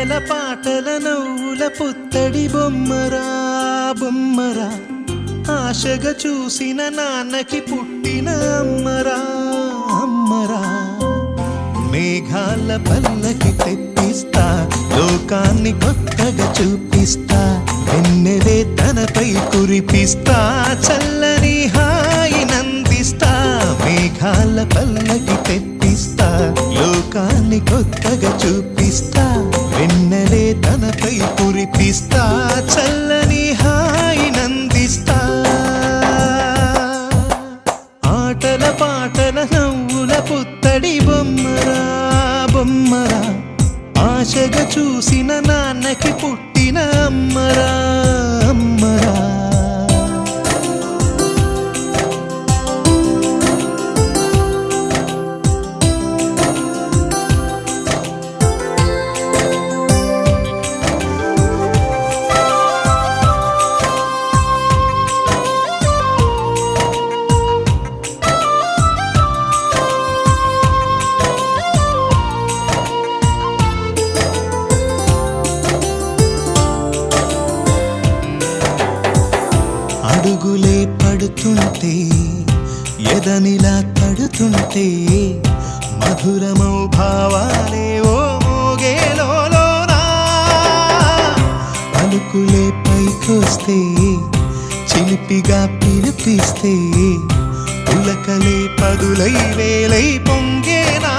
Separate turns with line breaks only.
ఆటల పాటల నవ్వుల పుత్తడి బొమ్మరా బొమ్మరా, ఆశగా చూసిన నాన్నకి పుట్టిన అమ్మరా అమ్మరా. మేఘాల పల్లకి తెప్పిస్తా, లోకాన్ని కొత్తగా చూపిస్తా, వెన్నెలే తనపై కురిపిస్తా, చల్లని హాయి నందిస్తా. మేఘాల పల్లకి తెప్పిస్తా, లోకాన్ని కొత్తగా చూపిస్తా, వెన్నెలే తనపై కురిపిస్తా, చల్లని హాయి నందిస్తా. ఆటల పాటల నవ్వుల పుత్తడి బొమ్మరా బొమ్మరా, ఆశగా చూసిన నాన్నకి పుట్టిన అమ్మరా అమ్మరా. అడుగులే పడుతుంటే, ఎదనిలా తడుతుంటే, మధురమౌ భావాలే ఓ మోగేలోనా. పలుకులే పైకొస్తే, చిలిపిగా పిలిపిస్తే, పులకలే పదులై వేలై పొంగేనా.